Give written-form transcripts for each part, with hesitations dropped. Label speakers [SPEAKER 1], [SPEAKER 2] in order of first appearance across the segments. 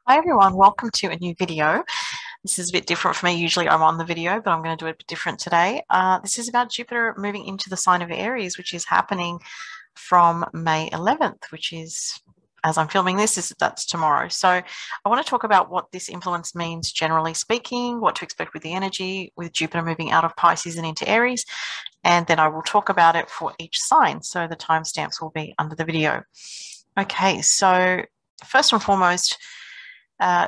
[SPEAKER 1] Hi everyone, welcome to a new video. This is a bit different for me. Usually I'm on the video, but I'm going to do it a bit different today. This is about Jupiter moving into the sign of Aries, which is happening from May 11th, which is, as I'm filming this, that's tomorrow. So I want to talk about what this influence means generally speaking, what to expect with the energy with Jupiter moving out of Pisces and into Aries, and then I will talk about it for each sign. So the timestamps will be under the video. Okay, so first and foremost,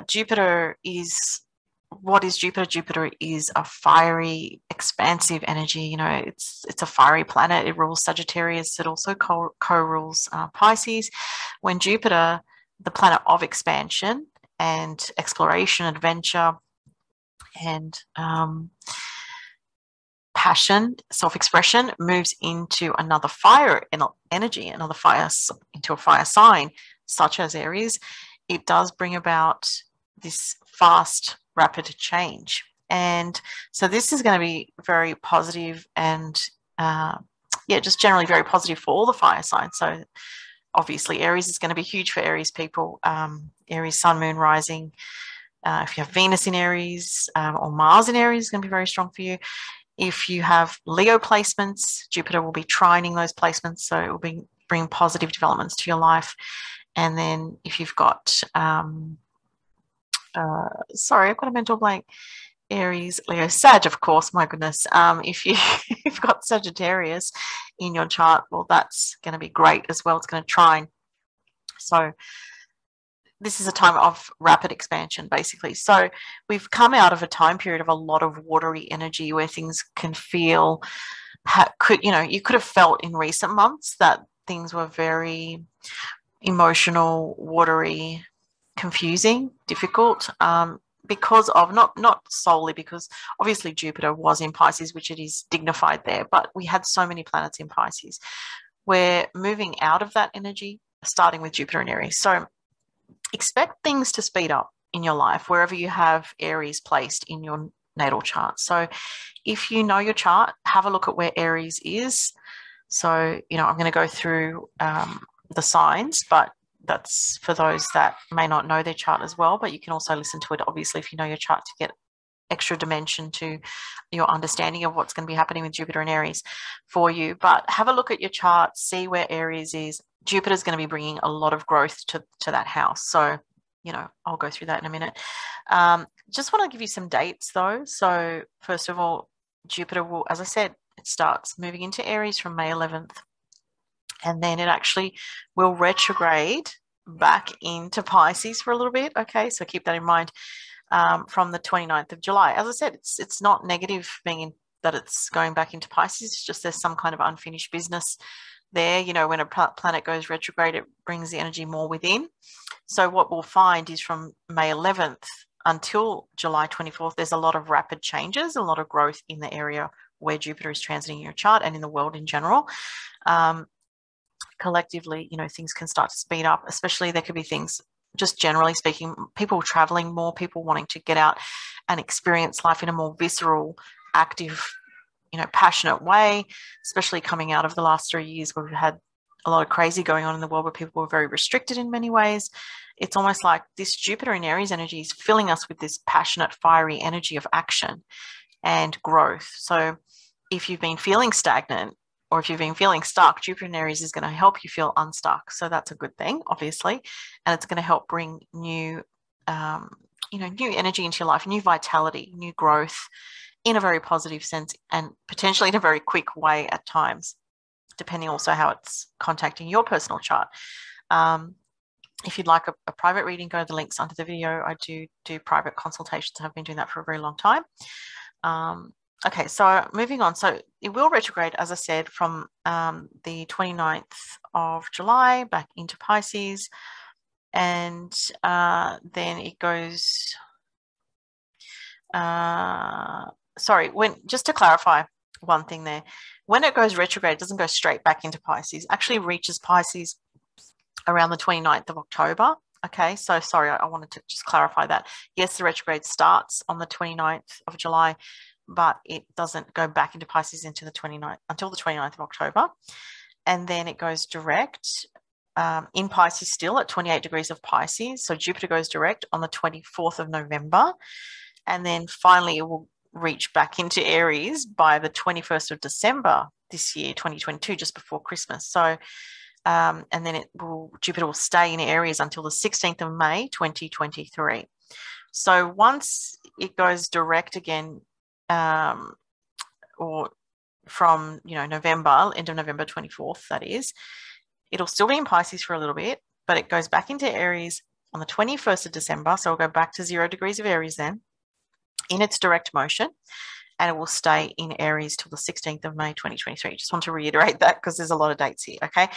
[SPEAKER 1] Jupiter is what is Jupiter? Jupiter is a fiery, expansive energy. You know, it's a fiery planet. It rules Sagittarius. It also co-rules Pisces. When Jupiter, the planet of expansion and exploration, adventure, and passion, self-expression, moves into another fire energy, into a fire sign, such as Aries, it does bring about this fast, rapid change. And so this is going to be very positive and, just generally very positive for all the fire signs. So obviously Aries is going to be huge for Aries people. Aries, sun, moon, rising. If you have Venus in Aries or Mars in Aries, it's going to be very strong for you. If you have Leo placements, Jupiter will be trining those placements, so it will bring positive developments to your life. And then if you've got, sorry, I've got a mental blank. Aries, Leo, Sag, of course, my goodness. If you've got Sagittarius in your chart, well, that's going to be great as well. It's going to trine. So this is a time of rapid expansion, basically. So we've come out of a time period of a lot of watery energy where things can feel, you could have felt in recent months that things were very emotional, watery, confusing, difficult, because of not solely because obviously Jupiter was in Pisces, which it is dignified there, but we had so many planets in Pisces. We're moving out of that energy, starting with Jupiter in Aries. So expect things to speed up in your life wherever you have Aries placed in your natal chart. So if you know your chart, have a look at where Aries is. So, I'm going to go through the signs, but that's for those that may not know their chart as well. But you can also listen to it, obviously, if you know your chart, to get extra dimension to your understanding of what's going to be happening with Jupiter and Aries for you. But have a look at your chart, see where Aries is. Jupiter is going to be bringing a lot of growth to that house. So, I'll go through that in a minute. Just want to give you some dates, though. So, first of all, Jupiter will, as I said, it starts moving into Aries from May 11th. And then it actually will retrograde back into Pisces for a little bit. Okay, so keep that in mind from the 29th of July. As I said, it's not negative being that it's going back into Pisces. It's just there's some kind of unfinished business there. When a planet goes retrograde, it brings the energy more within. So what we'll find is from May 11th until July 24th, there's a lot of rapid changes, a lot of growth in the area where Jupiter is transiting your chart and in the world in general. Collectively, things can start to speed up, especially there could be things, just generally speaking, people traveling more, people wanting to get out and experience life in a more visceral, active, passionate way, especially coming out of the last 3 years where we've had a lot of crazy going on in the world where people were very restricted in many ways. It's almost like this Jupiter in Aries energy is filling us with this passionate, fiery energy of action and growth. So if you've been feeling stagnant, or if you've been feeling stuck, Jupiter in Aries is going to help you feel unstuck. So that's a good thing, obviously. And it's going to help bring new energy into your life, new vitality, new growth in a very positive sense and potentially in a very quick way at times, depending also how it's contacting your personal chart. If you'd like a private reading, go to the links under the video. I do private consultations. I've been doing that for a very long time. Okay, so moving on. So it will retrograde, as I said, from the 29th of July back into Pisces. And then it goes, just to clarify one thing there, when it goes retrograde, it doesn't go straight back into Pisces. It actually reaches Pisces around the 29th of October. Okay, so sorry, I wanted to just clarify that. Yes, the retrograde starts on the 29th of July, but it doesn't go back into Pisces until the 29th of October. And then it goes direct in Pisces still at 28 degrees of Pisces. So Jupiter goes direct on the 24th of November. And then finally it will reach back into Aries by the 21st of December this year, 2022, just before Christmas. So, and then Jupiter will stay in Aries until the 16th of May, 2023. So once it goes direct again, or from, November, end of November 24th, that is, it'll still be in Pisces for a little bit, but it goes back into Aries on the 21st of December. So we'll go back to 0 degrees of Aries then in its direct motion, and it will stay in Aries till the 16th of May, 2023. Just want to reiterate that because there's a lot of dates here, okay?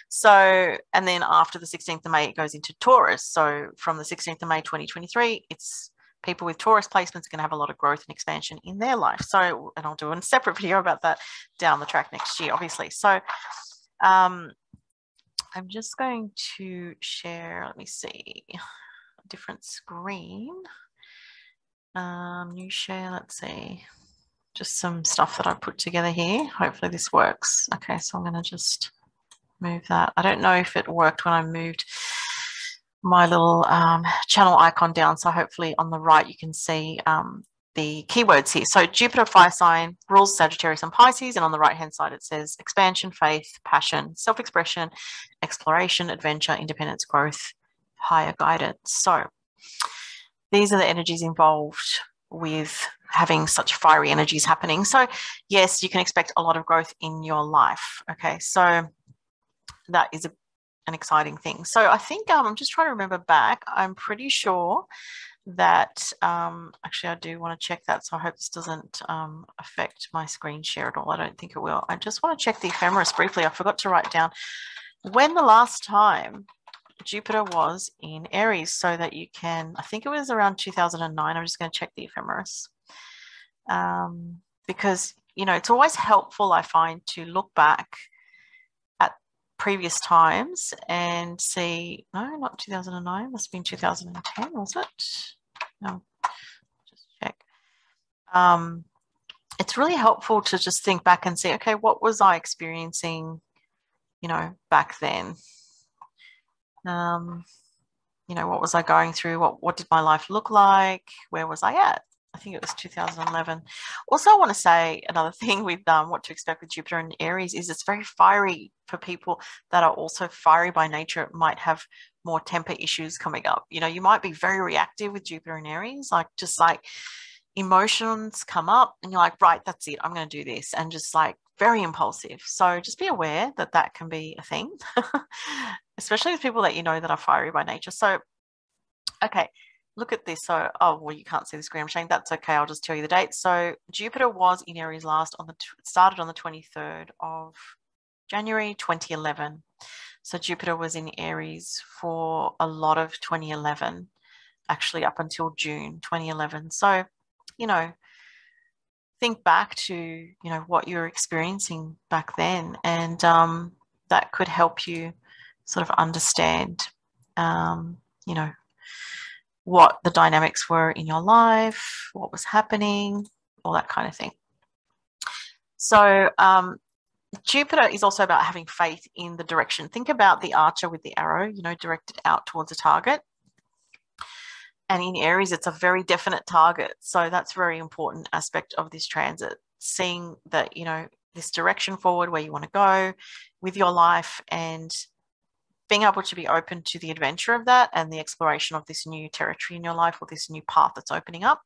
[SPEAKER 1] So, and then after the 16th of May, it goes into Taurus. So from the 16th of May, 2023, it's people with Taurus placements are going to have a lot of growth and expansion in their life. So, and I'll do a separate video about that down the track next year, obviously. So, I'm just going to share, let me see, a different screen. New share, let's see. Just some stuff that I put together here. Hopefully this works. Okay, so I'm going to just move that. I don't know if it worked when I moved my little channel icon down. So hopefully on the right you can see the keywords here. So Jupiter fire sign rules Sagittarius and Pisces, and on the right hand side it says expansion, faith, passion, self-expression, exploration, adventure, independence, growth, higher guidance. So these are the energies involved with having such fiery energies happening. So yes, you can expect a lot of growth in your life. Okay, so that is an exciting thing. So I think I'm just trying to remember back. I'm pretty sure that actually I do want to check that. So I hope this doesn't affect my screen share at all. I don't think it will. I just want to check the ephemeris briefly. I forgot to write down when the last time Jupiter was in Aries, so that you can, I think it was around 2009. I'm just going to check the ephemeris because, it's always helpful, I find, to look back at previous times and see, no, not 2009, must have been 2010, was it? No, just check. It's really helpful to just think back and see, okay, what was I experiencing, back then? What was I going through? What did my life look like? Where was I at? I think it was 2011. Also, I want to say another thing with what to expect with Jupiter and Aries is it's very fiery for people that are also fiery by nature. It might have more temper issues coming up. You might be very reactive with Jupiter and Aries, just emotions come up and you're like, right, that's it. I'm going to do this. And just very impulsive. So just be aware that that can be a thing, especially with people that that are fiery by nature. So, okay, look at this. So, you can't see the screen I'm showing. That's okay. I'll just tell you the date. So Jupiter was in Aries last started on the 23rd of January 2011. So Jupiter was in Aries for a lot of 2011, actually up until June 2011. So, think back to, what you're experiencing back then, and that could help you sort of understand, what the dynamics were in your life, what was happening, all that kind of thing. So Jupiter is also about having faith in the direction. Think about the archer with the arrow, directed out towards a target. And in Aries, it's a very definite target. So that's a very important aspect of this transit, seeing that, this direction forward where you want to go with your life and being able to be open to the adventure of that and the exploration of this new territory in your life or this new path that's opening up.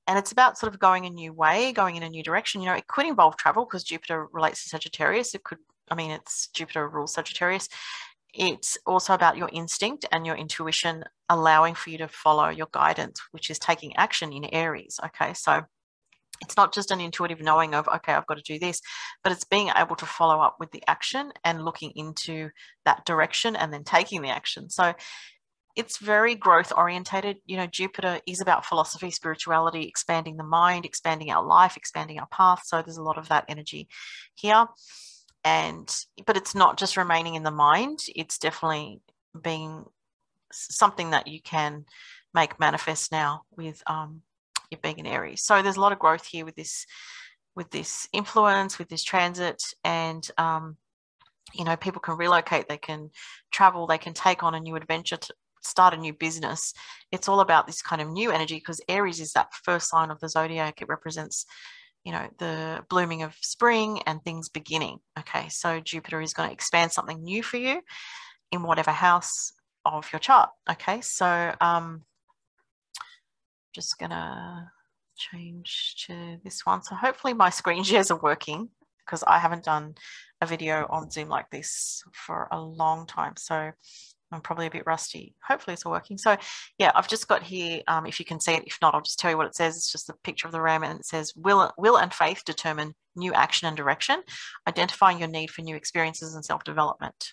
[SPEAKER 1] And it's about sort of going a new way, going in a new direction. It could involve travel because Jupiter relates to Sagittarius. It's Jupiter rules Sagittarius. It's also about your instinct and your intuition allowing for you to follow your guidance, which is taking action in Aries. Okay, so it's not just an intuitive knowing of, okay, I've got to do this, but it's being able to follow up with the action and looking into that direction and then taking the action. So it's very growth orientated. Jupiter is about philosophy, spirituality, expanding the mind, expanding our life, expanding our path. So there's a lot of that energy here. But it's not just remaining in the mind. It's definitely being something that you can make manifest now with you being in Aries. So there's a lot of growth here with this influence, with this transit, and You know, people can relocate, they can travel, they can take on a new adventure, to start a new business. It's all about this kind of new energy, because Aries is that first sign of the zodiac. It represents, you know, the blooming of spring and things beginning. Okay, so Jupiter is going to expand something new for you in whatever house of your chart. Okay, so just gonna change to this one. So hopefully my screen shares are working, because I haven't done a video on Zoom like this for a long time, so I'm probably a bit rusty. Hopefully it's all working. So yeah, I've just got here, if you can see it. If not, I'll just tell you what it says. It's just a picture of the ram, and it says, will and faith determine new action and direction, identifying your need for new experiences and self-development.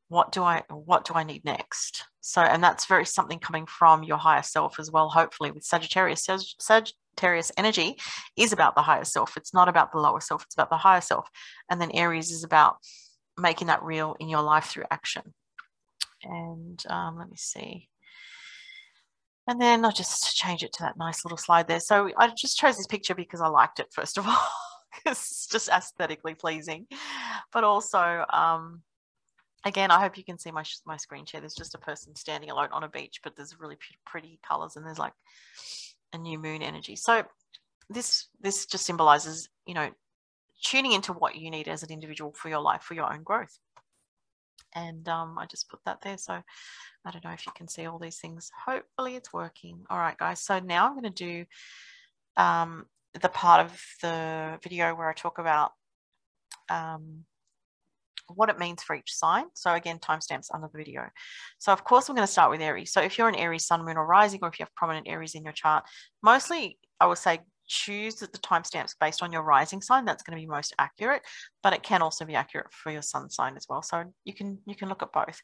[SPEAKER 1] What do I need next? So, and that's very something coming from your higher self as well, hopefully, with Sagittarius. Sagittarius energy is about the higher self. It's not about the lower self, it's about the higher self. And then Aries is about making that real in your life through action. And let me see. And then I'll just change it to that nice little slide there. So I just chose this picture because I liked it, first of all, because it's just aesthetically pleasing. But also, again, I hope you can see my screen share. There's just a person standing alone on a beach, but there's really pretty colors, and there's like a new moon energy. So this just symbolizes, you know, tuning into what you need as an individual for your life, for your own growth. And I just put that there. So I don't know if you can see all these things. Hopefully it's working. All right, guys. So now I'm going to do the part of the video where I talk about what it means for each sign. So again, timestamps under the video. So of course, I'm going to start with Aries. So if you're an Aries sun, moon, or rising, or if you have prominent Aries in your chart, mostly I would say choose the timestamps based on your rising sign. That's going to be most accurate, but it can also be accurate for your sun sign as well. So you can look at both.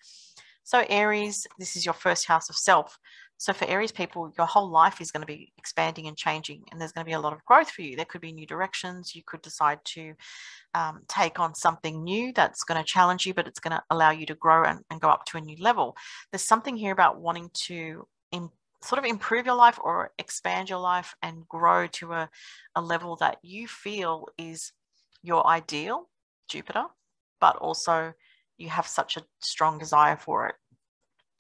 [SPEAKER 1] So Aries, this is your first house of self. So for Aries people, your whole life is going to be expanding and changing, and there's going to be a lot of growth for you. There could be new directions. You could decide to take on something new that's going to challenge you, but it's going to allow you to grow and go up to a new level. There's something here about wanting to sort of improve your life or expand your life and grow to a level that you feel is your ideal, Jupiter, but also you have such a strong desire for it.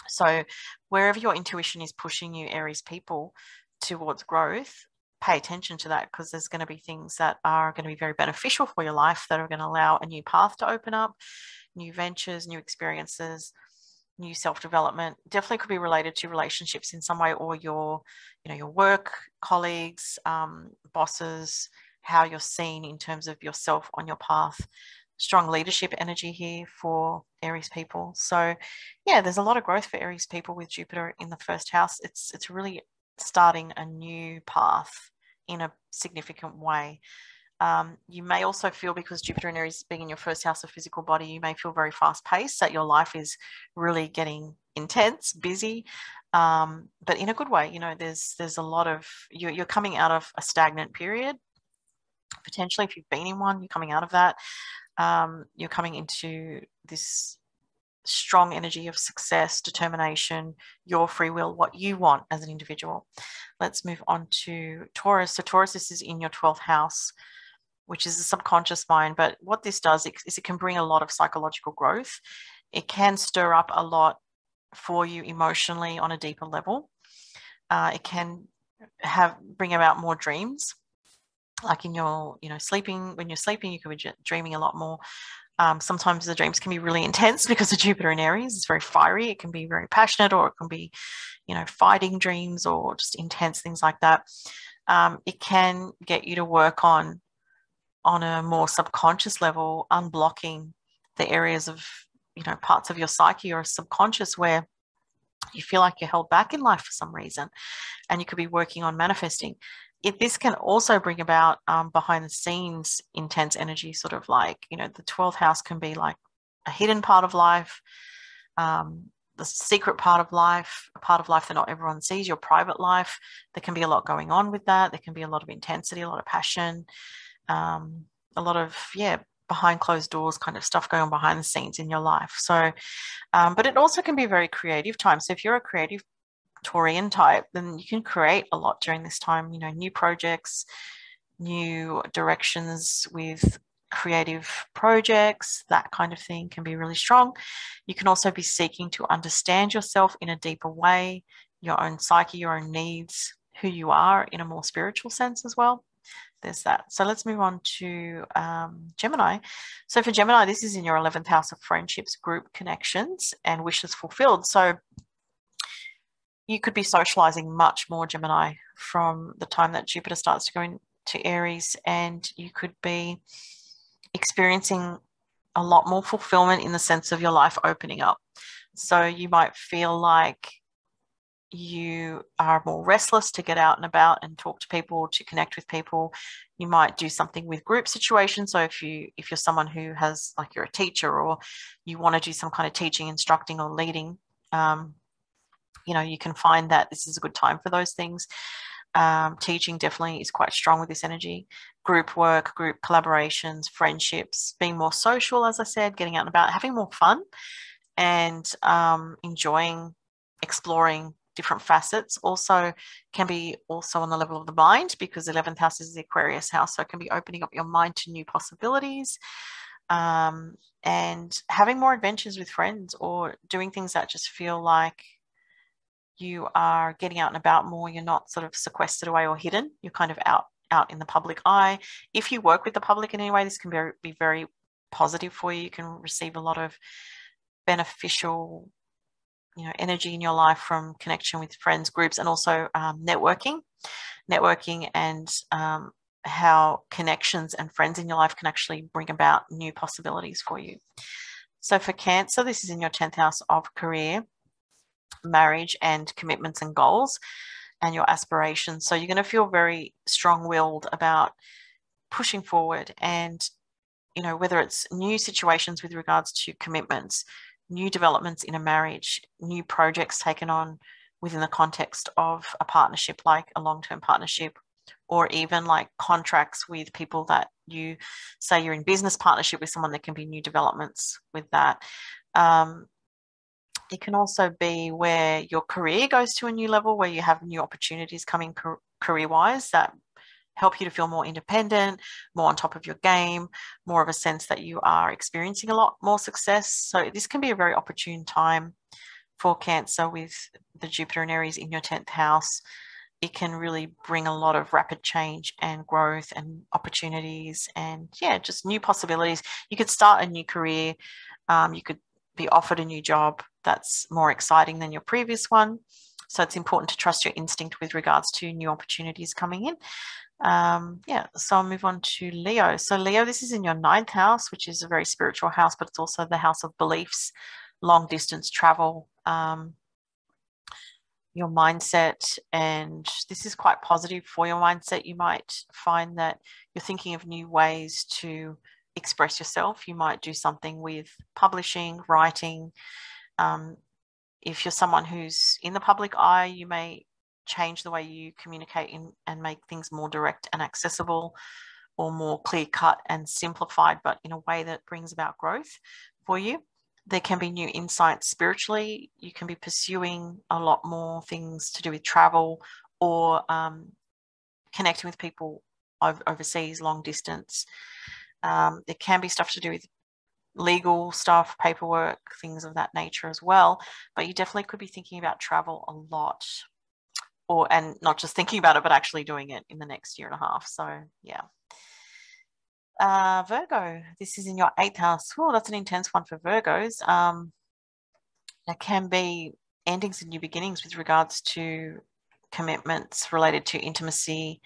[SPEAKER 1] So wherever your intuition is pushing you, Aries people, towards growth, pay attention to that, because there's going to be things that are going to be very beneficial for your life, that are going to allow a new path to open up, new ventures, new experiences, new self-development. Definitely could be related to relationships in some way, or your work, colleagues, bosses, how you're seen in terms of yourself on your path. Strong leadership energy here for Aries people. So yeah, there's a lot of growth for Aries people with Jupiter in the first house. It's really starting a new path in a significant way. You may also feel, because Jupiter and Aries being in your first house of physical body, you may feel very fast paced, that your life is really getting intense, busy, but in a good way. You know, there's a lot of, you're coming out of a stagnant period. Potentially, if you've been in one, you're coming out of that. You're coming into this strong energy of success, determination, your free will, what you want as an individual. Let's move on to Taurus. So Taurus, this is in your 12th house, which is the subconscious mind. But what this does is it can bring a lot of psychological growth. It can stir up a lot for you emotionally on a deeper level. It can bring about more dreams. Like in your, sleeping, when you're sleeping, you could be dreaming a lot more. Sometimes the dreams can be really intense because of Jupiter in Aries. It's very fiery. It can be very passionate, or it can be, fighting dreams, or just intense things like that. It can get you to work on a more subconscious level, unblocking the areas of, parts of your psyche or subconscious where you feel like you're held back in life for some reason, and you could be working on manifesting. This can also bring about behind the scenes intense energy, sort of like, the 12th house can be like a hidden part of life, the secret part of life, a part of life that not everyone sees, your private life. There can be a lot going on with that. There can be a lot of intensity, a lot of passion, a lot of, behind closed doors kind of stuff going on behind the scenes in your life. So, but it also can be a very creative time. So if you're a creative Taurian type, then you can create a lot during this time, new projects, new directions with creative projects, that kind of thing can be really strong. You can also be seeking to understand yourself in a deeper way, your own psyche, your own needs, who you are in a more spiritual sense as well. There's that. So let's move on to Gemini. So for Gemini, this is in your 11th house of friendships, group connections, and wishes fulfilled. So you could be socializing much more, Gemini, from the time that Jupiter starts to go into Aries, and you could be experiencing a lot more fulfillment in the sense of your life opening up. So you might feel like you are more restless to get out and about and talk to people, to connect with people. You might do something with group situations. So if you're someone who has, like, you're a teacher, or you want to do some kind of teaching, instructing, or leading, you can find that this is a good time for those things. Teaching definitely is quite strong with this energy. Group work, group collaborations, friendships, being more social, as I said, getting out and about, having more fun, and enjoying exploring different facets. Also can be also on the level of the mind, because 11th house is the Aquarius house, so it can be opening up your mind to new possibilities, and having more adventures with friends, or doing things that just feel like you are getting out and about more. You're not sort of sequestered away or hidden. You're kind of out in the public eye. If you work with the public in any way, this can be very positive for you. You can receive a lot of beneficial energy in your life from connection with friends, groups, and also networking and how connections and friends in your life can actually bring about new possibilities for you. So for Cancer, this is in your 10th house of career, marriage, and commitments and goals, and your aspirations. So you're going to feel very strong-willed about pushing forward, and whether it's new situations with regards to commitments, new developments in a marriage, new projects taken on within the context of a partnership, like a long-term partnership, or even like contracts with people that you say you're in business partnership with someone. There can be new developments with that. It can also be where your career goes to a new level, where you have new opportunities coming career-wise that help you to feel more independent, more on top of your game, more of a sense that you are experiencing a lot more success. So this can be a very opportune time for Cancer with the Jupiter and Aries in your 10th house. It can really bring a lot of rapid change and growth and opportunities, and just new possibilities. You could start a new career. You could be offered a new job that's more exciting than your previous one. So it's important to trust your instinct with regards to new opportunities coming in. So I'll move on to Leo. So Leo, this is in your 9th house, which is a very spiritual house, but it's also the house of beliefs, long distance travel, your mindset. And this is quite positive for your mindset. You might find that you're thinking of new ways to express yourself. You might do something with publishing, writing. If you're someone who's in the public eye, you may change the way you communicate and make things more direct and accessible, or more clear cut and simplified, but in a way that brings about growth for you. There can be new insights spiritually. You can be pursuing a lot more things to do with travel, or connecting with people overseas, long distance. There can be stuff to do with legal stuff, paperwork, things of that nature as well. But you definitely could be thinking about travel a lot, and not just thinking about it, but actually doing it in the next year and a half. So yeah. Virgo, this is in your 8th house. Oh, that's an intense one for Virgos. There can be endings and new beginnings with regards to commitments related to intimacy,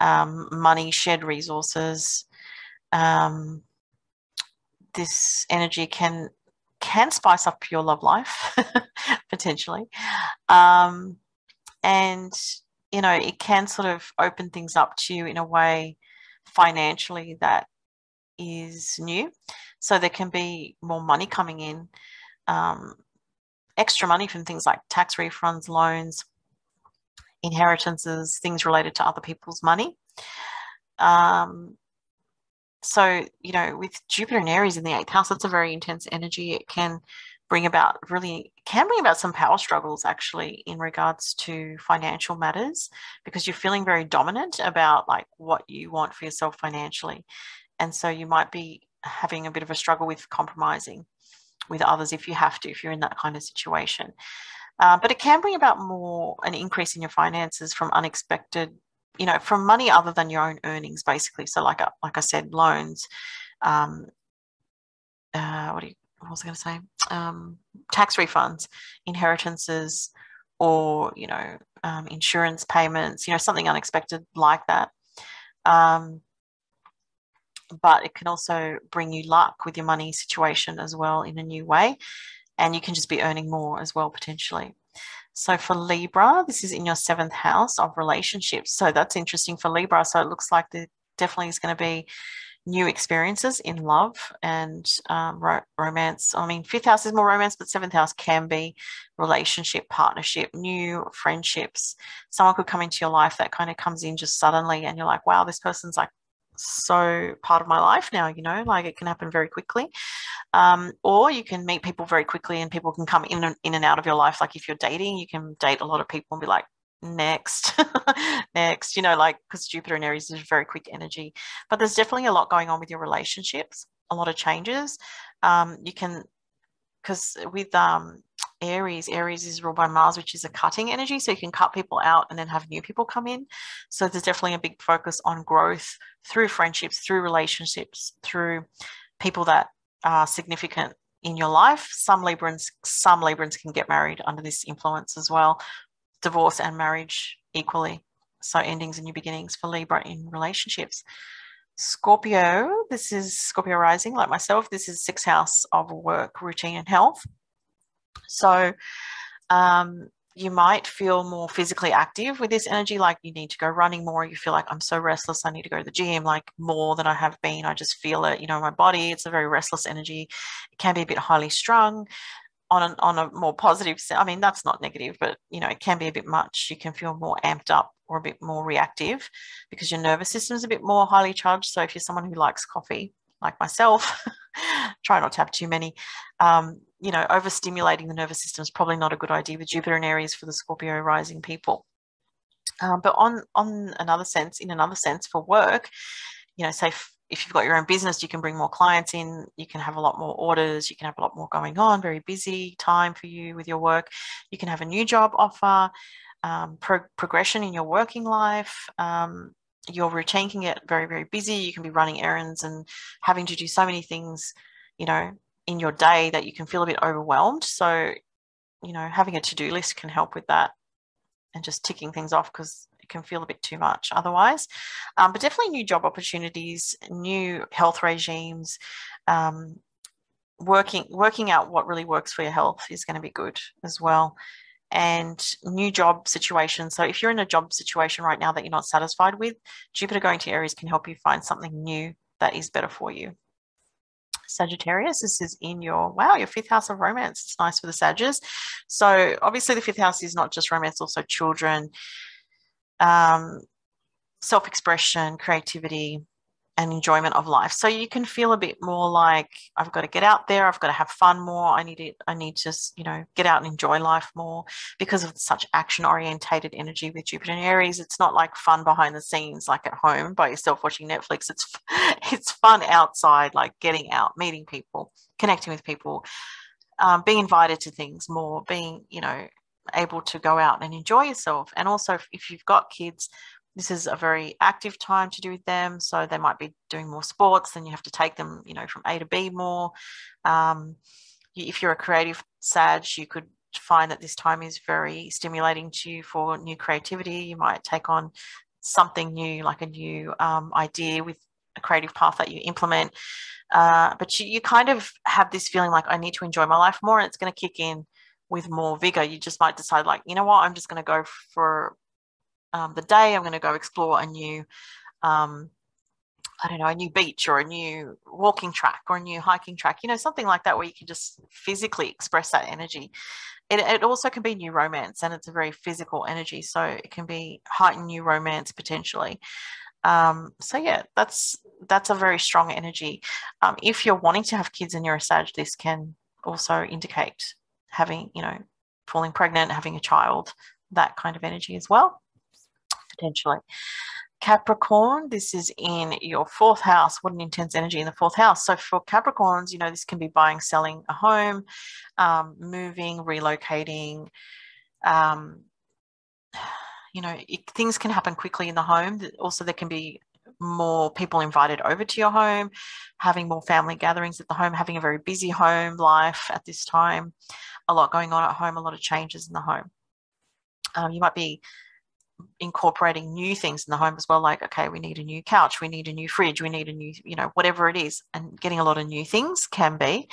[SPEAKER 1] money, shared resources. This energy can spice up your love life potentially, and it can sort of open things up to you in a way financially that is new. So there can be more money coming in, extra money from things like tax refunds, loans, inheritances, things related to other people's money. So, with Jupiter and Aries in the 8th house, that's a very intense energy. It can bring about some power struggles, actually, in regards to financial matters, because you're feeling very dominant about like what you want for yourself financially. And so you might be having a bit of a struggle with compromising with others if you have to, if you're in that kind of situation. But it can bring about more an increase in your finances from unexpected, from money other than your own earnings, basically. So like I said, loans, what was I going to say? Tax refunds, inheritances, or, insurance payments, something unexpected like that. But it can also bring you luck with your money situation as well in a new way. And you can just be earning more as well, potentially. So for Libra, this is in your 7th house of relationships. So that's interesting for Libra. So it looks like there definitely is going to be new experiences in love and romance. I mean, 5th house is more romance, but 7th house can be relationship, partnership, new friendships. Someone could come into your life that kind of comes in just suddenly and you're like, wow, this person's like so part of my life now, like it can happen very quickly. Or you can meet people very quickly and people can come in and out of your life. Like if you're dating, you can date a lot of people and be like, next, next, because Jupiter and Aries is very quick energy. But there's definitely a lot going on with your relationships, a lot of changes. Because with Aries is ruled by Mars, which is a cutting energy. So you can cut people out and then have new people come in. So there's definitely a big focus on growth through friendships, through relationships, through people that are significant in your life. Some Librans can get married under this influence as well. Divorce and marriage equally. So endings and new beginnings for Libra in relationships. Scorpio, this is Scorpio rising, like myself. This is 6th house of work, routine, and health. So you might feel more physically active with this energy, like you need to go running more. You feel like I'm so restless, I need to go to the gym like more than I have been. I just feel it, my body. It's a very restless energy. It can be a bit highly strung on a more positive sense. I mean, that's not negative, but it can be a bit much. You can feel more amped up or a bit more reactive because your nervous system is a bit more highly charged. So if you're someone who likes coffee, like myself, try not to have too many. Overstimulating the nervous system is probably not a good idea with Jupiter and Aries for the Scorpio rising people. But in another sense, for work, say if you've got your own business, you can bring more clients in, you can have a lot more orders, you can have a lot more going on, very busy time for you with your work. You can have a new job offer, progression in your working life. Your routine can get very, very busy. You can be running errands and having to do so many things, in your day that you can feel a bit overwhelmed. So, having a to-do list can help with that and just ticking things off because it can feel a bit too much otherwise. But definitely new job opportunities, new health regimes, working out what really works for your health is going to be good as well. And new job situations. So if you're in a job situation right now that you're not satisfied with, Jupiter going to Aries can help you find something new that is better for you. Sagittarius, this is in your 5th house of romance. It's nice for the Sagittarius. So obviously the 5th house is not just romance, also children, self-expression, creativity, and enjoyment of life. So you can feel a bit more like I've got to get out there, I've got to have fun more, I need to get out and enjoy life more because of such action-orientated energy with Jupiter and Aries. It's not like fun behind the scenes like at home by yourself watching Netflix. It's fun outside, like getting out, meeting people, connecting with people, being invited to things more, being able to go out and enjoy yourself. And also if you've got kids, this is a very active time to do with them. So they might be doing more sports, then you have to take them, from A to B more. If you're a creative Sag, you could find that this time is very stimulating to you for new creativity. You might take on something new, like a new idea with a creative path that you implement. But you kind of have this feeling like I need to enjoy my life more, and it's going to kick in with more vigor. You just might decide like, I'm just going to go for the day. I'm going to go explore a new, a new beach or a new walking track or a new hiking track, something like that where you can just physically express that energy. It also can be new romance, and it's a very physical energy. So it can be heightened new romance potentially. So yeah, that's a very strong energy. If you're wanting to have kids and you're a Sag, this can also indicate having, falling pregnant, having a child, that kind of energy as well. Potentially. Capricorn, this is in your fourth house. What an intense energy in the fourth house. So for Capricorns, you know, this can be buying, selling a home, moving, relocating. You know, things can happen quickly in the home. Also, there can be more people invited over to your home, having more family gatherings at the home, having a very busy home life at this time, a lot going on at home, a lot of changes in the home. You might be incorporating new things in the home as well, like, okay, we need a new couch, we need a new fridge, we need a new, you know, whatever it is, and getting a lot of new things can be,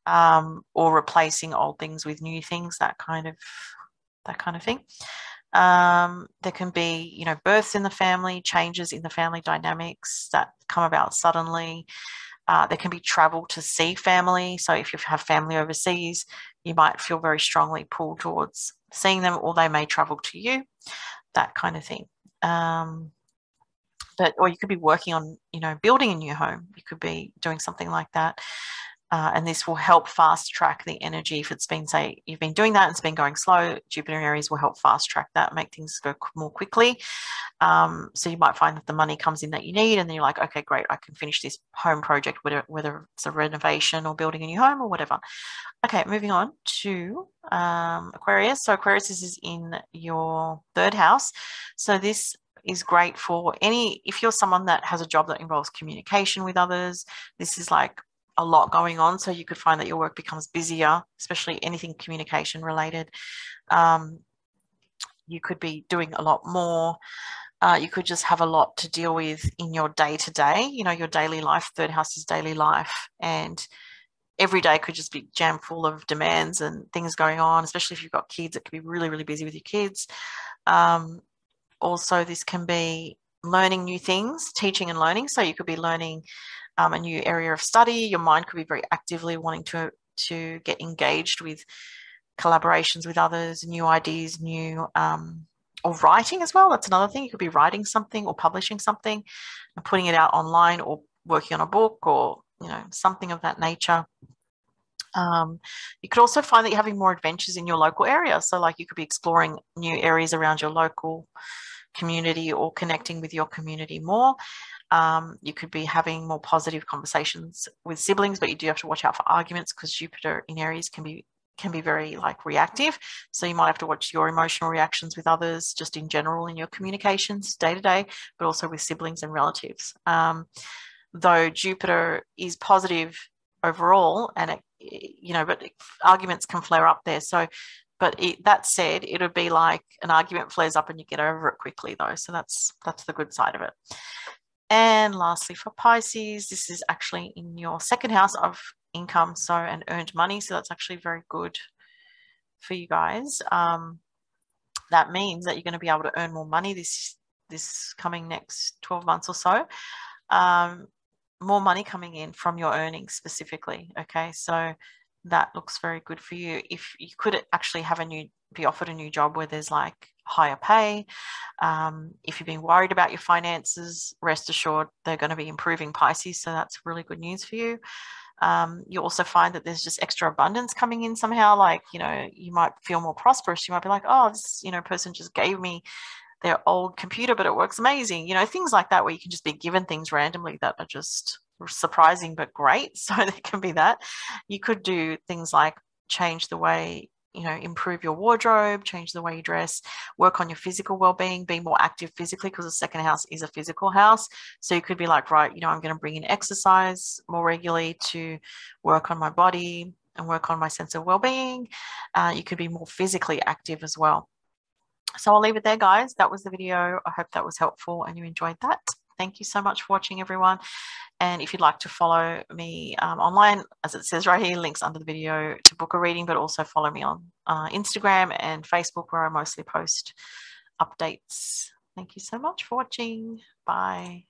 [SPEAKER 1] or replacing old things with new things, that kind of thing. There can be, you know, births in the family, changes in the family dynamics that come about suddenly. There can be travel to see family. So if you have family overseas, you might feel very strongly pulled towards seeing them, or they may travel to you, that kind of thing. Or you could be working on, you know, building a new home. You could be doing something like that. And this will help fast track the energy. If it's been, say, you've been doing that and it's been going slow, Jupiter in Aries will help fast track that, make things go more quickly. So you might find that the money comes in that you need, and then you're like, okay, great, I can finish this home project, whether it's a renovation or building a new home or whatever. Okay, moving on to Aquarius. So Aquarius is in your third house. So this is great for if you're someone that has a job that involves communication with others, this is like a lot going on. So you could find that your work becomes busier, especially anything communication related. You could be doing a lot more. You could just have a lot to deal with in your day-to-day, you know, your daily life. Third house is daily life, and every day could just be jam full of demands and things going on, especially if you've got kids. It can be really, really busy with your kids. Also, this can be learning new things, teaching and learning. So you could be learning a new area of study. Your mind could be very actively wanting to get engaged with collaborations with others, new ideas, or writing as well. That's another thing. You could be writing something or publishing something and putting it out online, or working on a book, or, you know, something of that nature. You could also find that you're having more adventures in your local area. So like you could be exploring new areas around your local community or connecting with your community more. You could be having more positive conversations with siblings, but you do have to watch out for arguments, because Jupiter in Aries can be very like reactive. So you might have to watch your emotional reactions with others, just in general in your communications day to day, but also with siblings and relatives. Though Jupiter is positive overall, and but arguments can flare up there. So, but that said, it would be like an argument flares up and you get over it quickly, though. So that's the good side of it. And lastly, for Pisces, this is actually in your second house of income, and earned money. So that's actually very good for you guys. That means that you're going to be able to earn more money this coming next 12 months or so. More money coming in from your earnings specifically. Okay, so that looks very good for you. If you could actually be offered a new job where there's like higher pay. If you've been worried about your finances, rest assured they're going to be improving, Pisces. So that's really good news for you. You also find that there's just extra abundance coming in somehow. Like, you might feel more prosperous. You might be like, oh, this, person just gave me their old computer, but it works amazing. Things like that, where you can just be given things randomly that are just surprising but great. So there can be that. You could do things like change the way, improve your wardrobe, change the way you dress, work on your physical well-being, be more active physically, because the second house is a physical house. So you could be like, right, I'm going to bring in exercise more regularly to work on my body and work on my sense of well-being. You could be more physically active as well. So I'll leave it there, guys. That was the video. I hope that was helpful and you enjoyed that. Thank you so much for watching, everyone. And if you'd like to follow me online, as it says right here, links under the video to book a reading, but also follow me on Instagram and Facebook, where I mostly post updates. Thank you so much for watching. Bye.